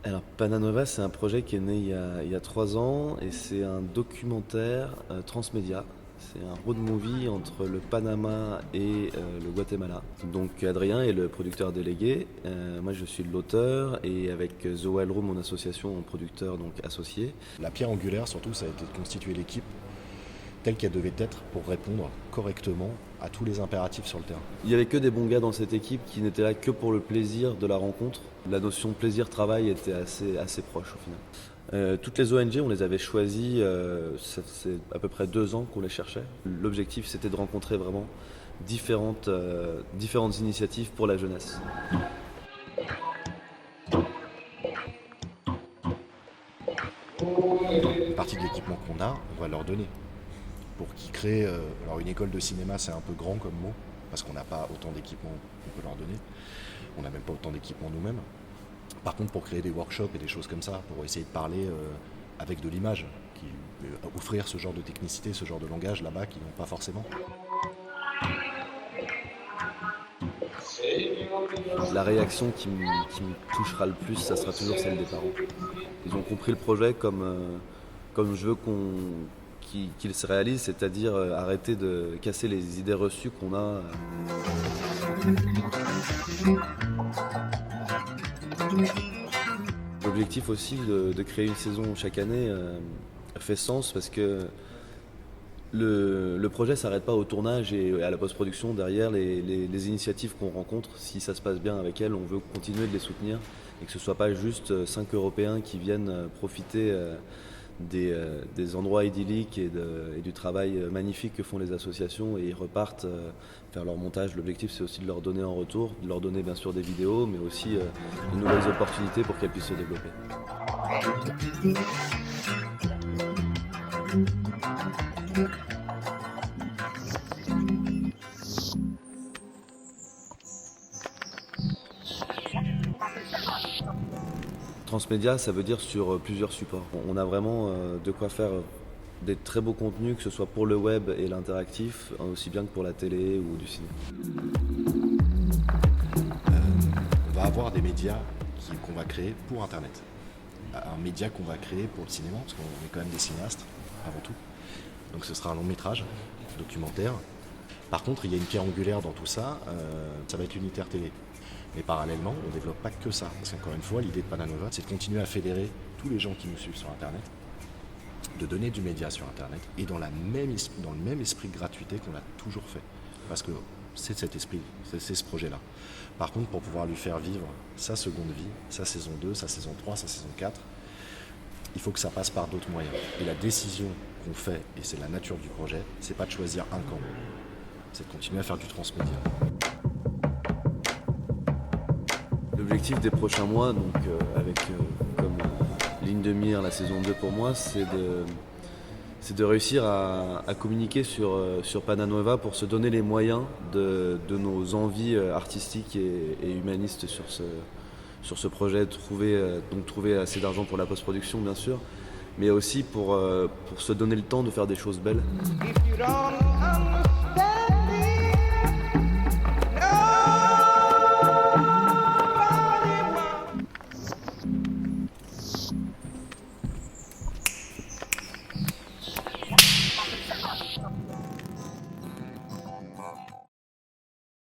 Alors Pananova, c'est un projet qui est né il y a 3 ans et c'est un documentaire transmédia. C'est un road movie entre le Panama et le Guatemala. Donc Adrien est le producteur délégué, moi je suis l'auteur et avec The Wild Room, mon association, mon producteur donc associé. La pierre angulaire, surtout, ça a été de constituer l'équipe telle qu'elle devait être pour répondre correctement à tous les impératifs sur le terrain. Il n'y avait que des bons gars dans cette équipe qui n'étaient là que pour le plaisir de la rencontre. La notion de plaisir-travail était assez proche au final. Toutes les ONG, on les avait choisies, c'est à peu près 2 ans qu'on les cherchait. L'objectif, c'était de rencontrer vraiment différentes initiatives pour la jeunesse. Une partie de l'équipement qu'on a, on va leur donner. Pour qu'ils créent. Alors, une école de cinéma, c'est un peu grand comme mot, parce qu'on n'a pas autant d'équipements qu'on peut leur donner. On n'a même pas autant d'équipements nous-mêmes. Par contre, pour créer des workshops et des choses comme ça, pour essayer de parler avec de l'image, offrir ce genre de technicité, ce genre de langage là-bas qu'ils n'ont pas forcément. La réaction qui me touchera le plus, ça sera toujours celle des parents. Ils ont compris le projet comme je veux qu'il se réalise, c'est-à-dire arrêter de casser les idées reçues qu'on a. L'objectif aussi de créer une saison chaque année fait sens parce que le projet ne s'arrête pas au tournage et à la post-production. Derrière, les initiatives qu'on rencontre, si ça se passe bien avec elles, on veut continuer de les soutenir et que ce ne soit pas juste 5 Européens qui viennent profiter des endroits idylliques et du travail magnifique que font les associations et ils repartent faire leur montage. L'objectif, c'est aussi de leur donner en retour, de leur donner bien sûr des vidéos, mais aussi de nouvelles opportunités pour qu'elles puissent se développer. Transmédia, ça veut dire sur plusieurs supports. On a vraiment de quoi faire des très beaux contenus, que ce soit pour le web et l'interactif, aussi bien que pour la télé ou du cinéma. On va avoir des médias qu'on va créer pour Internet. Un média qu'on va créer pour le cinéma, parce qu'on est quand même des cinéastes, avant tout. Donc ce sera un long métrage, documentaire. Par contre, il y a une pierre angulaire dans tout ça, ça va être l'unitaire télé. Mais parallèlement, on ne développe pas que ça. Parce qu'encore une fois, l'idée de Pananova, c'est de continuer à fédérer tous les gens qui nous suivent sur Internet, de donner du média sur Internet, et dans le même esprit de gratuité qu'on l'a toujours fait. Parce que c'est cet esprit, c'est ce projet-là. Par contre, pour pouvoir lui faire vivre sa seconde vie, sa saison 2, sa saison 3, sa saison 4, il faut que ça passe par d'autres moyens. Et la décision qu'on fait, et c'est la nature du projet, c'est pas de choisir un camp, c'est de continuer à faire du transmédia. L'objectif des prochains mois, donc avec comme ligne de mire la saison 2 pour moi, c'est de réussir à communiquer sur Pananova pour se donner les moyens de nos envies artistiques et humanistes sur ce projet, trouver assez d'argent pour la post-production bien sûr, mais aussi pour se donner le temps de faire des choses belles.